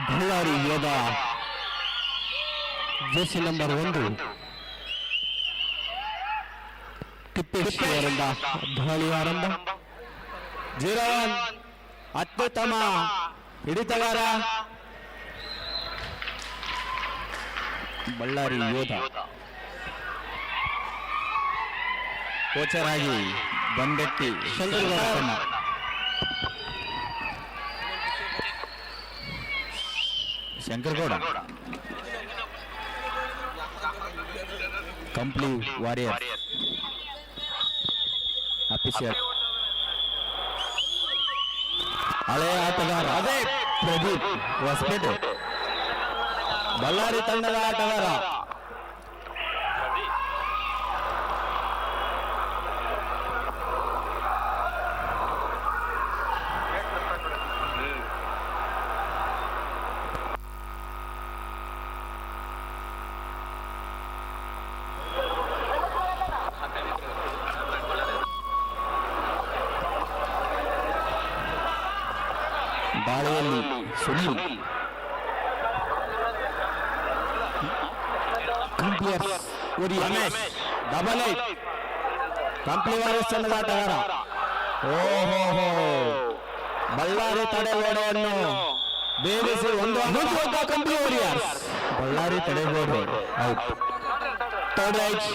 ಬಳ್ಳಾರಿ ಯೋಧ JC number 1 Tippesh ಅವರಿಂದ ದಾಳಿ ಆರಂಭ. 0-1 ಅತ್ಯುತ್ತಮ ಹಿಡಿತಗಾರ ಬಳ್ಳಾರಿ ಯೋಧ ಕೋಚರಾಗಿ ಬಂಡೆಟ್ಟಿ ಶಂಕರಗೌಡ ಶಂಕರಗೌಡ ಕಂಪ್ಲಿ ವಾರಿಯರ್ ಅಫಿಷಿಯಲ್ ಹಳೆಯ ಆಟಗಾರ ಅದೇ ಪ್ರದೀಪ್ ಹೊಸಪೇಟೆ ಬಳ್ಳಾರಿ ತಂಡದ ಆಟಗಾರ ದಾಳಿಯಲ್ಲಿ ಸುನೀಲ್ ರಮೇಶ್ ಡಬಲ್ 8 ಕಂಪ್ಲಿ ವಾರಿಯರ್ಸ್ ತಂಡದ ಆಟಗಾರ. ಓಹೋ ಬಳ್ಳಾರಿ ತಡೆಗೋಡೆಯನ್ನು ಭೇದಿಸಿ ಒಂದು ಕಂಪ್ಲಿ ವಾರಿಯರ್ಸ್ ಬಳ್ಳಾರಿ ತಡೆಗೋಡೆ ಔಟ್. ಥರ್ಡ್ ರೈಟ್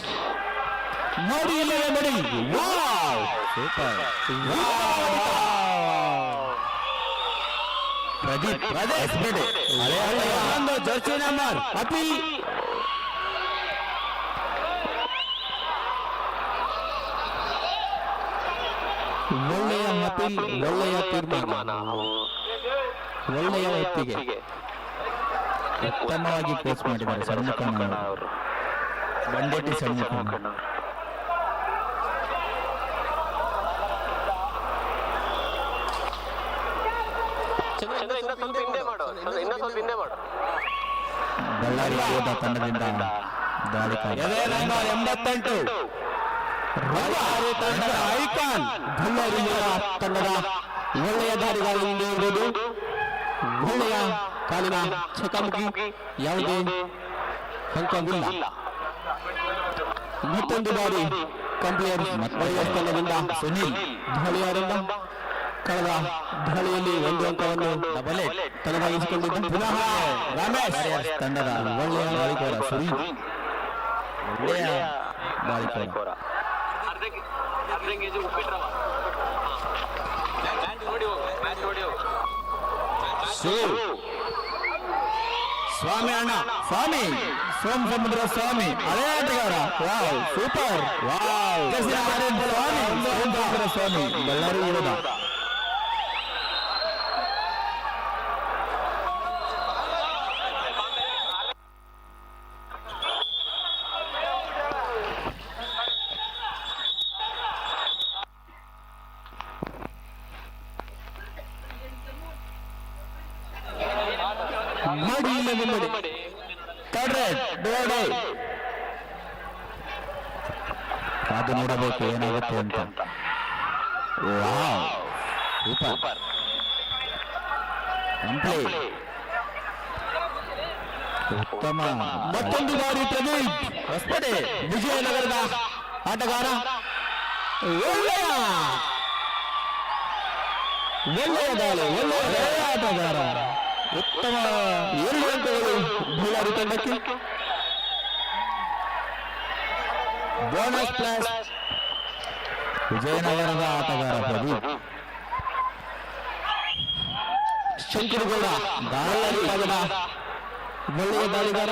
ನೋಡಿ ಇಲ್ಲವೇ ನೋಡಿ. ವಾವ್ ಸೂಪರ್ ಪ್ರದೀಪ್ ಒಂದು ಜರ್ಸಿ ನಂಬರ್ ಅಪಿ ಒಳ್ಳೆಯ ಅಪೀಲ್, ಒಳ್ಳೆಯ ತೀರ್ಮಾನ, ಒಳ್ಳೆಯ ಒಪ್ಪಿಗೆ, ಉತ್ತಮವಾಗಿ ಕೋಚ್ ಮಾಡಿದ್ದಾರೆ ಷಣ್ಮುಖಣ್ಣ ಅವರು. ಬಂಡೆಟ್ಟಿ ಷಣ್ಮುಖಣ್ಣ ಬಳ್ಳಾರಿ ಯೋಧ ತಂಡದಿಂದ ದಾಳಿಕಾರ 88 ಬಳ್ಳಾರಿ ತಂಡದ ಐಕಾನ್ ಬಳ್ಳಾರಿ ಯೋಧ ತಂಡದ ಒಳ್ಳೆಯ ದಾಳಿಗಳಿಂದ ಇರುವುದು. ಒಳ್ಳೆಯ ಕಾಲಿನ ಚಕಮಕಿ, ಯಾವುದೇ ಅಂಕವಿಲ್ಲ. ಮತ್ತೊಂದು ಬಾರಿ ಕಂಪ್ಲೇರ್ ತಂಡದಿಂದ ಸುನೀಲ್ ದಾಳಿ ಆರಂಭ. ಕಳೆದ ದಾಳಿಯಲ್ಲಿ ಒಂದು ಅಂಕವನ್ನು ಡಬಲ್ ತಲೆದಾಗಿಸಿಕೊಂಡಿದ್ದ ಪುನಃ ರಮೇಶ್ ತಂಡದ ಒಳ್ಳೆಯ ದಾಳಿಕೋರ ಸುನೀಲ್, ಒಳ್ಳೆಯ ದಾಳಿಕೋರ. ಸ್ವಾಮಿ ಅಣ್ಣ ಸ್ವಾಮಿ ಸೋಮ ಸಮುದ್ರ ಸ್ವಾಮಿ ಹಳೆ ಆಟಗಾರ. ವಾವ್ ಸೂಪರ್ ವಾವ್ ಸ್ವಾಮಿ ಸ್ವಾಮಿ ಬಳ್ಳಾರಿ ಯೋಧ. ನೋಡಿ ಇಲ್ಲದೆ ನೋಡಿ ಅದು ನೋಡಬೇಕು ಏನಾಗುತ್ತೆ ಅಂತ. ವಾವ್ ಸೂಪರ್ ಉತ್ತಮ. ಮತ್ತೊಂದು ಬಾರಿ ಪ್ರದೀಪ್ ಹೊಸಪೇಟೆ ವಿಜಯನಗರದ ಆಟಗಾರ. ಒಳ್ಳೆಯ ದಾಳಿ, ಒಳ್ಳೆಯ ಆಟಗಾರ. ಉತ್ತಮ 2 ಅಂಕಗಳು ಬಳ್ಳಾರಿ ತಂಡಕ್ಕೆ. ಬೋನಸ್ ಪ್ಲಸ್ ವಿಜಯನಗರದ ಆಟಗಾರ ಪ್ರದೀಪ್. ಶಂಕರಗೌಡ ದಾಳಿ ತಂಡದ ಒಳ್ಳೆಯ ದಾಳಿಗಾರ.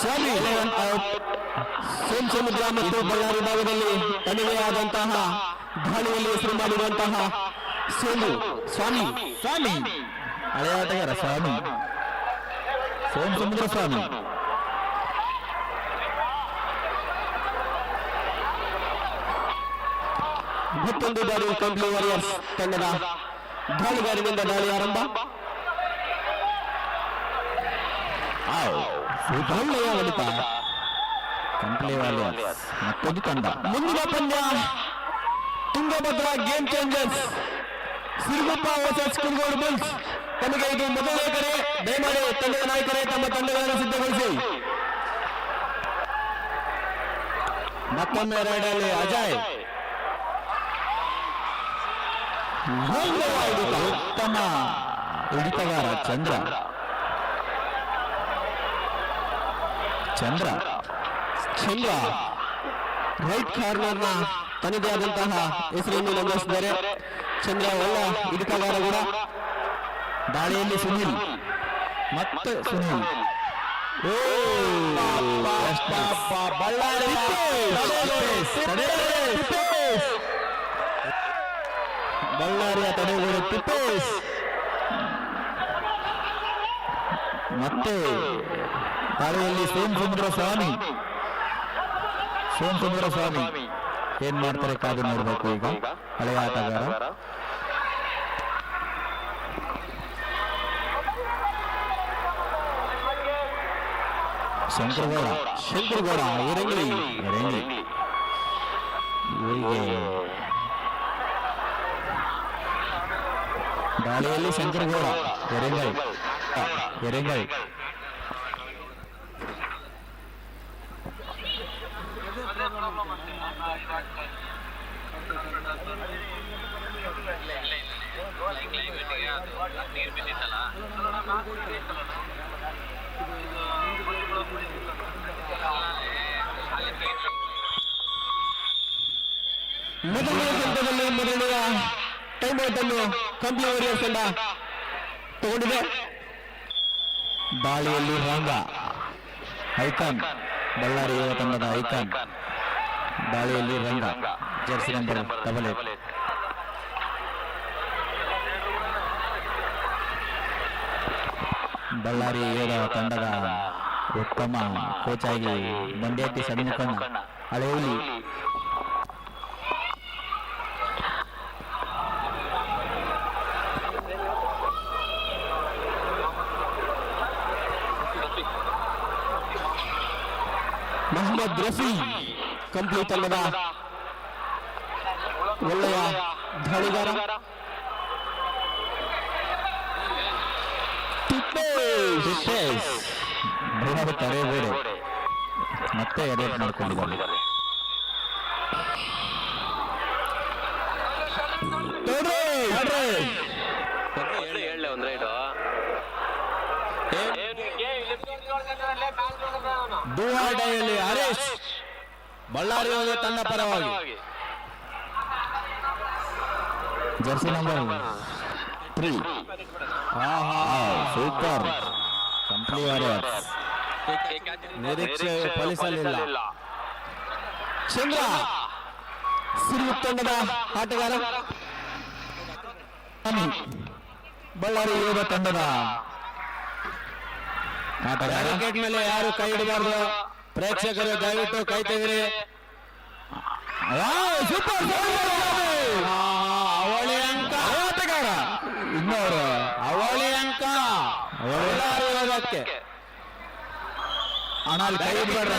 ಸ್ವಾಮಿ ಸೋಮ ಸಮುದ್ರ ಮತ್ತು ಬಳ್ಳಾರಿ ಭಾಗದಲ್ಲಿ ಕಣಿವೆಯಾದಂತಹ ದಾಳಿಯಲ್ಲಿ ಹೆಸರು ಮಾಡಿರುವಂತಹ ಸ್ವಾಮಿ ಹಳೆಯ ಆಟಗಾರ ಸ್ವಾಮಿ ಸೋಮ ಸಮುದ್ರ ಸ್ವಾಮಿ. ಮತ್ತೊಂದು ಬಾರಿ ಕಂಪ್ಲಿ ವಾರಿಯರ್ಸ್ ತಂಡದ ದಾಳಿಗಾರನಿಂದ ದಾಳಿ ಆರಂಭ. ಒಳ್ಳೆಯ ಹೊಡಿತ ಕಂಪ್ಲಿ ವಾರಿಯರ್ಸ್ ಮತ್ತೊಂದು ತಂಡ. ಮುಂದಿನ ಪಂದ್ಯ Tungabhadra game changers Siruguppa versus Kurugodu Bulls. ತಮಗೆ ಇದು ಮೊದಲನೇ ಕರೆ. ದಯಮಾಡಿ ತಂಡದ ನಾಯಕರೇ ತಮ್ಮ ತಂಡಗಳನ್ನು ಸಿದ್ಧಗೊಳಿಸಿ. ಮತ್ತೊಮ್ಮೆ ರೈಡಲ್ಲಿ ಅಜಯ್. ಉತ್ತಮ ಹಿಡಿತಗಾರ ಚಂದ್ರ. ಚಂದ್ರ ಚಂದ್ರ ರೈಟ್ ಕಾರ್ನರ್ ನ ತನ್ನದೇ ಆದಂತಹ ಹೆಸರನ್ನು ನೋಂದಾಯಿಸಿದ್ದಾರೆ. ಚಂದ್ರ ಒಳ್ಳೆ ಹಿಡಿತಗಾರ ಕೂಡ. ದಾಳಿಯಲ್ಲಿ ಸುನಿಲ್ ಮತ್ತೆ ಸುನಿಲ್. ಬಳ್ಳಾರಿ ಬಳ್ಳಾರಿಯ ತಡೆಗೋಡೆ ಟಿಪ್ಪೇಶ್. ಮತ್ತೆ ದಾಳಿಯಲ್ಲಿ ಸೋಮಸುಂದರ ಸ್ವಾಮಿ. ಸೋಮಸುಂದರ ಸ್ವಾಮಿ ಏನ್ ಮಾಡ್ತಾರೆ ಕಾದು ನೋಡ್ಬೇಕು. ಈಗ ಹಳೆಯ ಆಟಗಾರ ಶಂಕರಗೌಡ. ಶಂಕರಗೌಡ ಎರಂಗಿ. ಇವರಿಗೆ ದಾಳಿಯಲ್ಲಿ ಶಂಕರಗೌಡ ಎರೆಂಗೈ. ಮೊದಲನೇ ಹಂತದಲ್ಲಿ ಮೊದಲನೆಯ ಟೈಮ್ ಔಟ್ ಅನ್ನು ಕಂಪ್ಲಿ ವಾರಿಯರ್ಸ್ ತಂಡ ತಗೊಂಡಿದೆ. ದಾಳಿಯಲ್ಲಿ ರಂಗ ಐಕಾನ್. ಬಳ್ಳಾರಿ ಯುವ ತಂಡದ ಐಕಾನ್. ದಾಳಿಯಲ್ಲಿ ರಂಗ ಜರ್ಸಿ ನಂಬರ್ 88. ಬಳ್ಳಾರಿ ಯುವ ತಂಡದ ಉತ್ತಮ ಕೋಚ್ ಆಗಿ ಬಂಡೇಟಿ ಸಣ್ಮುಖಣ್ಣ ಹಳೆಹುಲಿ. ಮೊಹಮ್ಮದ್ ರಫಿ ಕಂಪ್ಲಿ ತಂಡದ ಒಳ್ಳೆಯ ದಾಳಿಗಾರ. ಟಿಪ್ಪೇಶ್ ಬೃಹತ್ ತಡೆಗೋಡೆ ಮತ್ತೆ ಎಡೆಟ್ ಮಾಡ್ಕೊಂಡಿದ್ದಾರೆ. ಡುವಾಡೆಯಲ್ಲಿ ಹರೀಶ್ ಬಳ್ಳಾರಿ ತಂಡ ಪರವಾಗಿ. Jersey number 3. Super Kampli warriors. ನಿರೀಕ್ಷೆ ಫಲಿಸಲಿಲ್ಲ. ಚಂದ್ರ ಸಿರು ತಂಡದ ಆಟಗಾರ. ಬಳ್ಳಾರಿ ಯುವ ತಂಡದ ಆಟಗಾರ. ವಿಕೆಟ್ ಮೇಲೆ ಯಾರು ಕೈ ಹಿಡಬಾರ್ದು. ಪ್ರೇಕ್ಷಕರು ದಯವಿಟ್ಟು ಕೈ ತೆಗೆರಿ. ಸೂಪರ್ ಅವಳಿ ಅಂಕ ಆಟಗಾರ. ಇನ್ನವರು ಅವಳಿ ಅಂಕ ಬಳ್ಳಾರಿ ಅಣ್ಣ ಅಲ್ಲಿ ಕೈ ಇಡ್ಬೇಡ್ರಿ.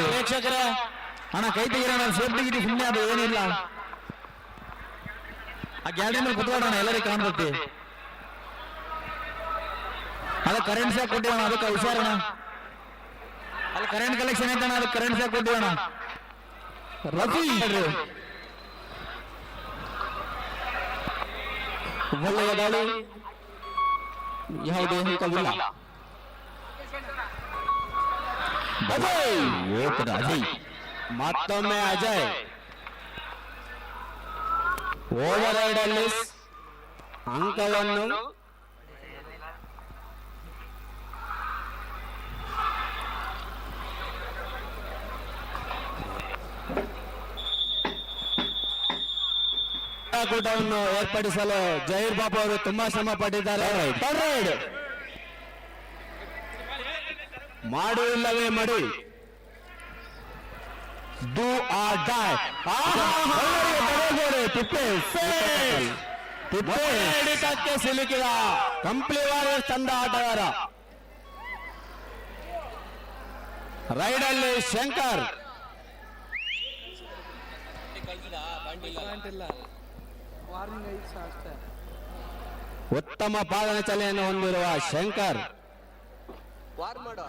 ಪ್ರೇಕ್ಷಕರ ಅಣ್ಣ ಕೈ ತೆಗಿರೋಣ. ಸೇಫ್ಟಿ ಗಿಟಿ ಸುಮ್ಮನೆ ಅದು ಏನಿಲ್ಲ. ಆ ಗ್ಯಾಲರಿ ಮೇಲೆ ಕುತ್ಕೊಳ್ಳೋಣ, ಎಲ್ಲರಿಗೂ ಕಾಣ್ತೈತಿ. ಅದ ಕರೆಂಟ್ ಶಾಕ್ ಕೊಟ್ಟಿವಣ, ಅದಕ್ಕೆ ಹುಷಾರಣ. ಅಲ್ಲಿ ಕರೆಂಟ್ ಕಲೆಕ್ಷನ್ ಐತಣ್ಣ, ಅದಕ್ಕೆ ಕರೆಂಟ್ ಶಾಕ್ ಕೊಟ್ಟಿವಣ. ರಫಿ ಒಳ್ಳೆಯ ದಾಳಿ. ಯಾವುದೇ ಅಂಕವಿಲ್ಲ. ಅಜಯ್ ಮತ್ತೊಮ್ಮೆ ಅಜಯ್ ಓವರ್ ರೈಡ್ ಅಲ್ಲಿ ಅಂಕವನ್ನು ಕೂಟವನ್ನು ಏರ್ಪಡಿಸಲು ಜಹೀರ್ ಬಾಬು ಅವರು ತುಂಬಾ ಶ್ರಮ ಪಟ್ಟಿದ್ದಾರೆ. ಮಾಡು ಇಲ್ಲವೇ ಮಡಿ. Do or dye. ಹಿಡಿತಕ್ಕೆ ಸಿಲುಕಿದ ಕಂಪ್ಲಿ ವಾರಿಯರ್ಸ್ ತಂಡ ಆಟಗಾರ. ರೈಡಲ್ಲಿ ಶಂಕರ್. ವಾರ್ನಿಂಗ್ ಐದು ಸಹ ಅಷ್ಟೇ. ಉತ್ತಮ ಪಾಲನೆ ಚಲೆಯನ್ನು ಹೊಂದಿರುವ ಶಂಕರ್. ವಾರ್ ಮಾಡೋ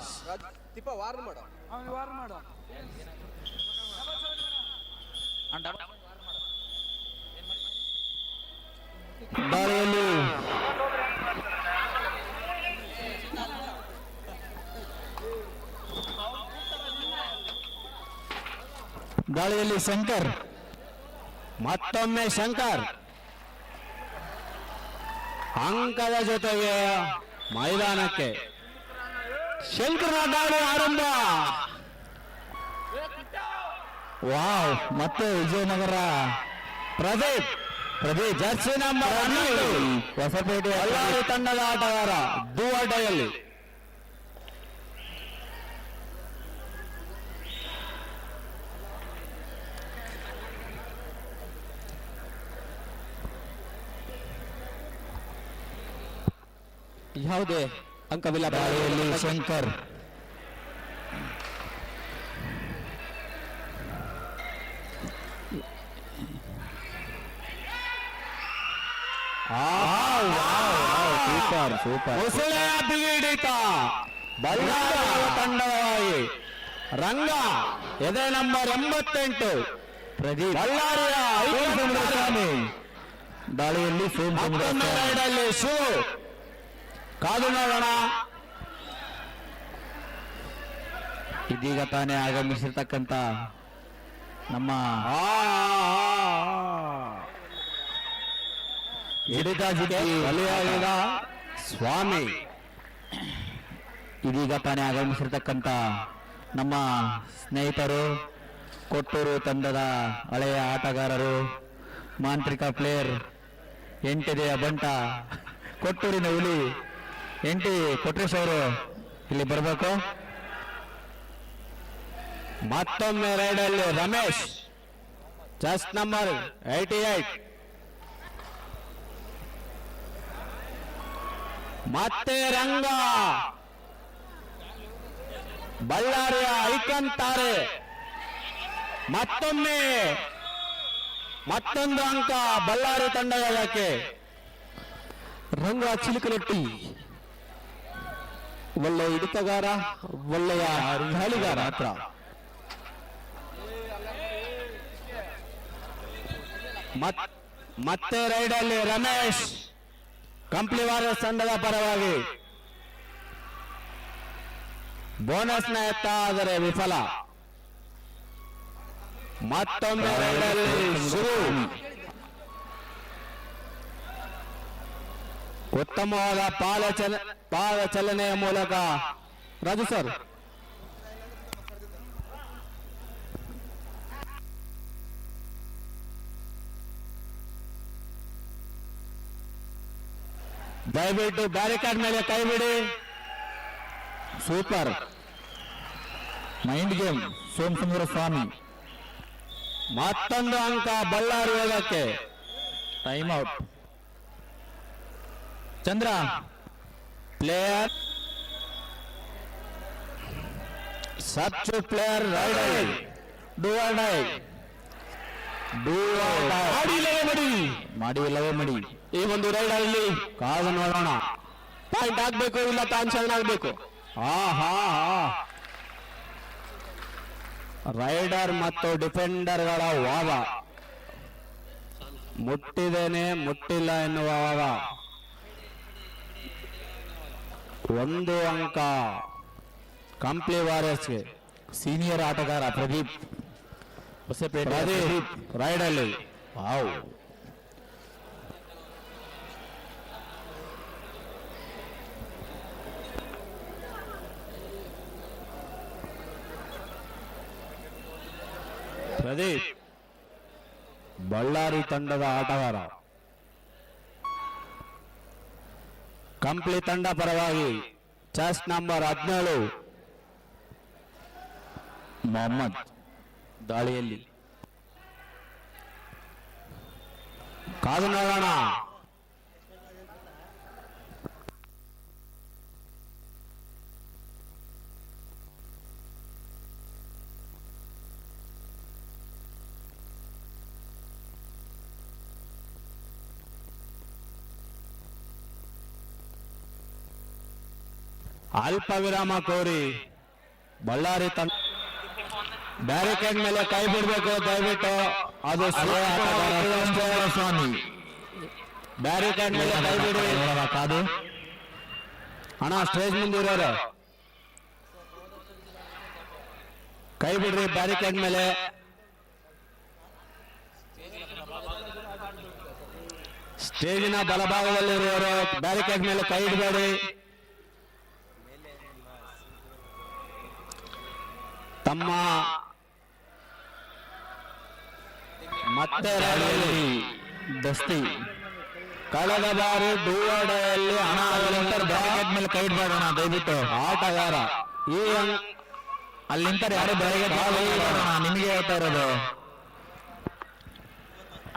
ತಿಪ್ಪ ವಾರ್ ಮಾಡೋ. ಅವ್ನಿಗೆ ವಾರ್ ಮಾಡು. ದಾಳಿಯಲ್ಲಿ ಶಂಕರ್. ಮತ್ತೊಮ್ಮೆ ಶಂಕರ್ ಅಂಕದ ಜೊತೆಗೆ ಮೈದಾನಕ್ಕೆ. ಶಂಕರ್ನ ದಾಳಿ ಆರಂಭ. ವಾವ್, ಮತ್ತೆ ವಿಜಯನಗರ ಪ್ರದೀಪ್ ಜರ್ಸಿ ನಂಬರ್ 11 ಹೊಸಪೇಟೆ ಬಳ್ಳಾರಿ ತಂಡದ ಆಟಗಾರ ದುವಾಟೆಯಲ್ಲಿ. ಯಾವುದೇ ಅಂಕವಿಲ್ಲ. ದಾಳಿಯಲ್ಲಿ ಶಂಕರ್. ಸೂಪರ್ ಹೊಸಳೆಯ ಬಿಗಿಡಿತ ಬಳ್ಳಾರಿ ತಂಡವಾಗಿ. ರಂಗ ಎದೆ ನಂಬರ್ 88 ಪ್ರದೀಪ್ ಬಳ್ಳಾರಿಯ ದಾಳಿಯಲ್ಲಿ ರೈಡಲ್ಲಿ ಶಿವ. ಕಾದು ನೋಡೋಣ. ಇದೀಗ ತಾನೇ ಆಗಮಿಸಿರ್ತಕ್ಕಂಥ ನಮ್ಮ ಬಲಿಯಾಗಿದ ಸ್ವಾಮಿ. ಇದೀಗ ತಾನೇ ಆಗಮಿಸಿರ್ತಕ್ಕಂಥ ನಮ್ಮ ಸ್ನೇಹಿತರು, ಕೊಟ್ಟೂರು ತಂಡದ ಹಳೆಯ ಆಟಗಾರರು, ಮಾಂತ್ರಿಕ ಪ್ಲೇಯರ್ ಎಂಟಿದೆಯ ಬಂಟ, ಕೊಟ್ಟೂರಿನ ಹುಲಿ ಎಂಟಿ ಕೊಟ್ರೇಶ್ ಅವರು ಇಲ್ಲಿ ಬರಬೇಕು. ಮತ್ತೊಮ್ಮೆ ರೈಡಲ್ಲಿ ರಮೇಶ್ ಚೆಸ್ಟ್ ನಂಬರ್ 88. ಮತ್ತೆ ರಂಗ ಬಳ್ಳಾರಿಯ ಐಕನ್ ತಾರೆ. ಮತ್ತೊಂದು ಅಂಕ ಬಳ್ಳಾರಿ ತಂಡಕ್ಕೆ. ರಂಗ ಚಿಲುಕಲಟ್ಟಿ ಒಳ್ಳೆಯ ಹಿಡಿತಗಾರ, ಒಳ್ಳೆಯ ದಾಳಿಗಾರ ಮಾತ್ರ. ಮತ್ತೆ ರೈಡಲ್ಲಿ ರಮೇಶ್ ಕಂಪ್ಲಿ ವಾರಿಯರ್ಸ್ ತಂಡದ ಪರವಾಗಿ. ಬೋನಸ್ನ ಎತ್ತ ಆದರೆ ವಿಫಲ. ಮತ್ತೊಮ್ಮೆ ರೈಡಲ್ಲಿ ಶುರು. ಉತ್ತಮವಾದ ಪಾದ ಚಲನೆಯ ಮೂಲಕ ರಾಜು ಸರ್ ದಯವಿಟ್ಟು ಬ್ಯಾರಿಕಾಡ್ ಮೇಲೆ ಕೈ ಬಿಡಿ. Super mind game Somasundara Swamy. ಮತ್ತೊಂದು ಅಂಕ ಬಳ್ಳಾರಿ ವೇಗಕ್ಕೆ. Time out. Chandra player substitute player raider do or die. ಮಾಡಿ ಇಲ್ಲವೇ ಮಾಡಿ. ಈ ಒಂದು ರೈಡರ್ ಅಲ್ಲಿ ಕಾದು ನೋಡೋಣ. ಪಾಯಿಂಟ್ ಆಗ್ಬೇಕು ಇಲ್ಲ ತಾನ್ಸನ್ ಆಗ್ಬೇಕು. ರೈಡರ್ ಮತ್ತು ಡಿಫೆಂಡರ್ಗಳ ವಾದ. ಮುಟ್ಟಿದ್ದೇನೆ ಮುಟ್ಟಿಲ್ಲ ಎನ್ನುವ ವಾದ. ಒಂದು ಅಂಕ ಕಂಪ್ಲಿ ವಾರಿಯರ್ಸ್ಗೆ. ಸೀನಿಯರ್ ಆಟಗಾರ ಪ್ರದೀಪ್ ಹೊಸಪೇಟೆ ರೈಡಲ್ಲಿ. ವಾವ್, ಪ್ರದೀಪ್ ಬಳ್ಳಾರಿ ತಂಡದ ಆಟಗಾರ. ಕಂಪ್ಲಿ ತಂಡ ಪರವಾಗಿ ಚೆಸ್ ನಂಬರ್ 17 ಮೊಹಮ್ಮದ್ ದಾಳಿಯಲ್ಲಿ. ಕಾದು ನೋಡೋಣ. ಅಲ್ಪ ವಿರಾಮ ಕೋರಿ ಬಳ್ಳಾರಿ ತಂಡ ಬ್ಯಾರಿಕೇಡ್ ಮೇಲೆ ಕೈ ಬಿಡಬೇಕು ದಯವಿಟ್ಟು. ಅದು ಸ್ವಾಮಿ ಬ್ಯಾರಿಕೇಡ್ ಮೇಲೆ ಕೈ ಬಿಡಿ ಅದು ಅಣ್ಣ. ಸ್ಟೇಜ್ ಮುಂದೆ ಇರೋರು ಕೈ ಬಿಡ್ರಿ ಬ್ಯಾರಿಕೇಡ್ ಮೇಲೆ. ಸ್ಟೇಜಿನ ಬಲಭಾಗದಲ್ಲಿರುವವರು ಬ್ಯಾರಿಕೇಡ್ ಮೇಲೆ ಕೈ ಇಡಬೇಡಿ. ತಮ್ಮ ಮತ್ತೆ ರ್ಯಾಲಿಯಲ್ಲಿ ದಸ್ತಿ ಕಳೆದ ಬಾರಿ ಡೂವಾಡೆಯಲ್ಲಿ ಹಣ ಬ್ಯಾರಿಕೇಡ್ ಮೇಲೆ ಕೈ ಇಡಬೇಡೋಣ ದಯವಿಟ್ಟು. ಆಟಗಾರ ಈ ಅಲ್ಲಿ ನಿಂತಾರೆ ಯಾರು ಬ್ಯಾರಿಕೇಡ್ ನಿಮಗೆ ಹೇಳ್ತಾ ಇರೋದು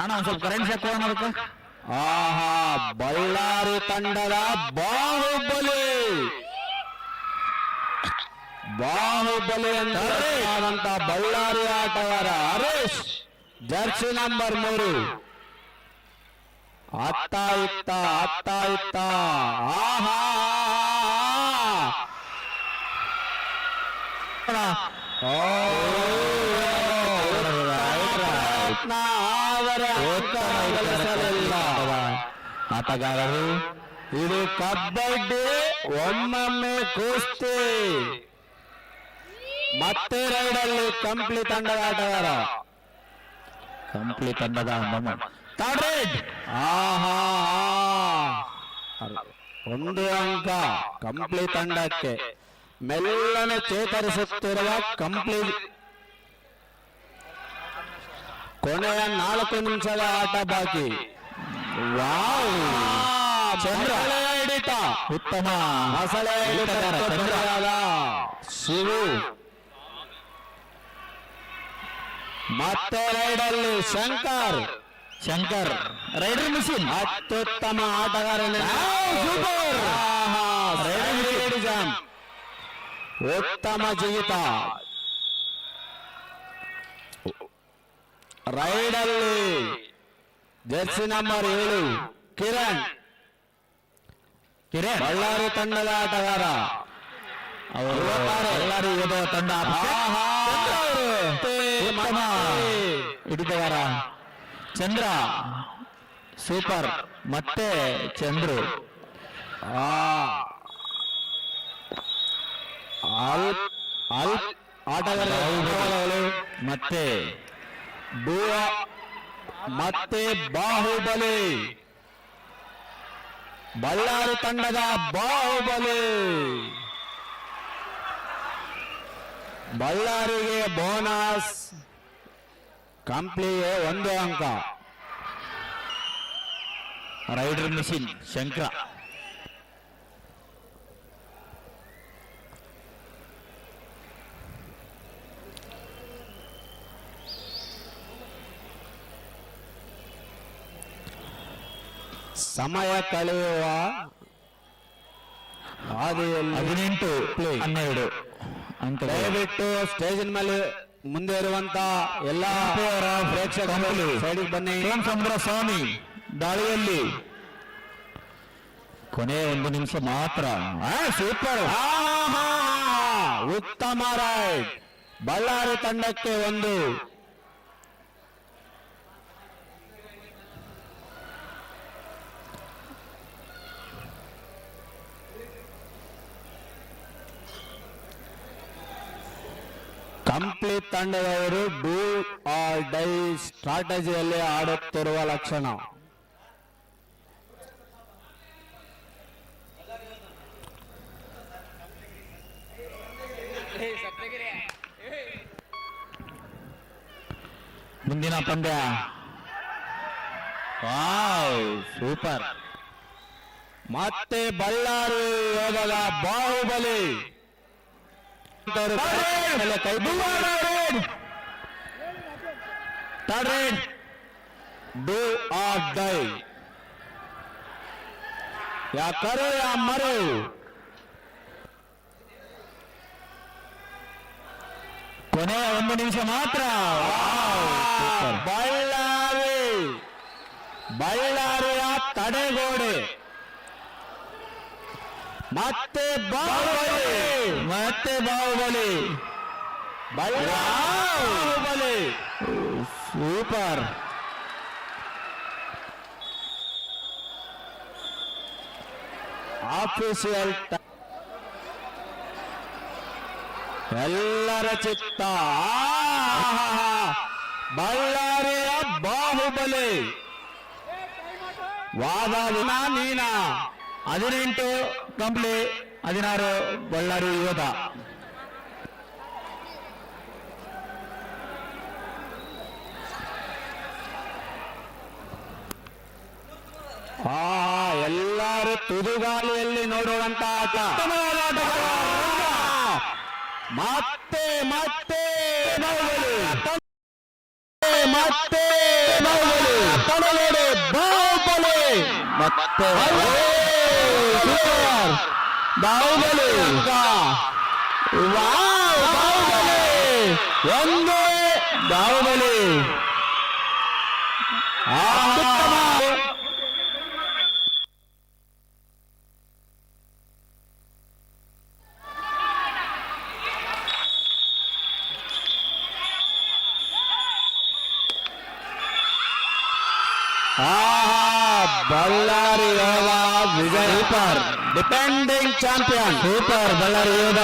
ಅಣ್ಣ. ಒಂದ್ ಸ್ವಲ್ಪ ಕರೆಂಟ್ ಹಾಕೋಣ ಅದಕ್ಕೆ. ಆಹಾ, ಬಳ್ಳಾರಿ ತಂಡದ ಬಾಹುಬಲಿ ಅಂತ ಬಳ್ಳಾರಿ ಆಟಗಾರ ಹರೀಶ್, ಜರ್ಸಿ ನಂಬರ್ 3. ಅತ್ತ ಇತ್ತ ಆಹಾ ಆಟಗಾರರು. ಇದು ಕಬಡ್ಡಿ, ಒಮ್ಮೊಮ್ಮೆ ಕುಸ್ತಿ. ಮತ್ತೆ ರೈಡಲ್ಲಿ ಕಂಪ್ಲಿ ತಂಡದ ಆಟಗಾರ, ಕಂಪ್ಲೀಟ್ ತಂಡದ ಆಹಾ 1 ಅಂಕ ಕಂಪ್ಲಿ ತಂಡಕ್ಕೆ. ಮೆಲ್ಲನೆ ಚೇತರಿಸುತ್ತಿರುವ ಕಂಪ್ಲಿ. ಕೊನೆಯ 4 ನಿಮಿಷದ ಆಟ ಬಾಕಿ. ವಾವ್, ಚಂದ್ರ ಹಿಡಿತ, ಉತ್ತಮ ಮಸಳೆ ಹಿಡಿತಗಾರ ಶಿವು. ಮತ್ತೆ ರೈಡಲ್ಲಿ ಶಂಕರ್ ರೈಡರ್ ಮಿಷಿನ್ ಅತ್ಯುತ್ತಮ ಆಟಗಾರನ ಉತ್ತಮ ಜಿಗಿತ. ರೈಡಲ್ಲಿ ಜರ್ಸಿ ನಂಬರ್ 7 ಕಿರಣ್, ಬಳ್ಳಾರಿ ತಂಡದ ಆಟಗಾರ. ಅವರು ಬಳ್ಳಾರಿ ಯುವ ತಂಡ ಉತ್ತಮ ಹಿಡಿತಗಾರ ಚಂದ್ರ, ಸೂಪರ್. ಮತ್ತೆ ಚಂದ್ರು ಆಟಗಾರ ಮತ್ತೆ ಮತ್ತೆ ಬಾಹುಬಲಿ, ಬಳ್ಳಾರಿ ತಂಡದ ಬಾಹುಬಲಿ. ಬಳ್ಳಾರಿಗೆ ಬೋನಸ್, ಕಂಪ್ಲಿಗೆ 1 ಅಂಕ. Raider machine Shankara. ಸಮಯ ಕಳೆಯುವ ಹಾದಿಯಲ್ಲಿ 18-12 ಅಂಕ. ದಯವಿಟ್ಟು ಸ್ಟೇಜಿನ ಮೇಲೆ ಮುಂದೆ ಇರುವಂತ ಎಲ್ಲ ಪ್ರೇಕ್ಷಕರು ಸೈಡಿಗೆ ಬನ್ನಿ. ಸೋಮಚಂದ್ರ ಸ್ವಾಮಿ ದಾಳಿಯಲ್ಲಿ ಕೊನೆಯ 1 ನಿಮಿಷ ಮಾತ್ರ. ಸೂಪರ್, ಉತ್ತಮ ರೈಡ್. ಬಳ್ಳಾರಿ ತಂಡಕ್ಕೆ 1. ಕಂಪ್ಲೀಟ್ ತಂಡದವರು ಡೂ ಆರ್ ಡೈ ಸ್ಟ್ರಾಟಜಿಯಲ್ಲಿ ಆಡುತ್ತಿರುವ ಲಕ್ಷಣ. ಮುಂದಿನ ಪಂದ್ಯ. Wow, super. ಮತ್ತೆ ಬಳ್ಳಾರಿ ಯೋಧದ ಬಾಹುಬಲಿ डू और डೈ. या करो या मरो. ಕೊನೆಯ 1 ನಿಮಿಷ ಮಾತ್ರ. ಬಳ್ಳಾರಿಯ ತಡೆಗೋಡೆ. ಮತ್ತೆ ಬಾಹುಬಲಿ ಮತ್ತೆ ಬಾಹುಬಲಿ ಬಾಹುಬಲಿ ಸೂಪರ್. ಆಫೀಸಿಯಲ್ ಎಲ್ಲರ ಚಿತ್ತ ಬಳ್ಳಾರಿಯ ಬಾಹುಬಲಿ ವಾದ ನೀನ 18 ಕಂಪ್ಲಿ 16 ಬಳ್ಳಾರಿ ಯೋಧ. ಎಲ್ಲರೂ ತುದುಗಾಲಿಯಲ್ಲಿ ನೋಡುವಂತ ಆಟ. ಮತ್ತೆ ಮತ್ತೆ ಬಾಹುಬಲಿ ಮತ್ತೆ ಬಾಹುಬಲಿ ತಲೆಗೋಡೆ ಬಾಹುಬಲಿ ಮತ್ತೆ ಸೂಪರ್ ಬಾಹುಬಲಿ ವಾವ್ ಬಾಹುಬಲಿ ಒಂದೇ ಬಾಹುಬಲಿ ಅತ್ಯುತ್ತಮ. ಬಳ್ಳಾರಿ ಯೋಧ Vijay super depending champion super Ballari ಯೋಧ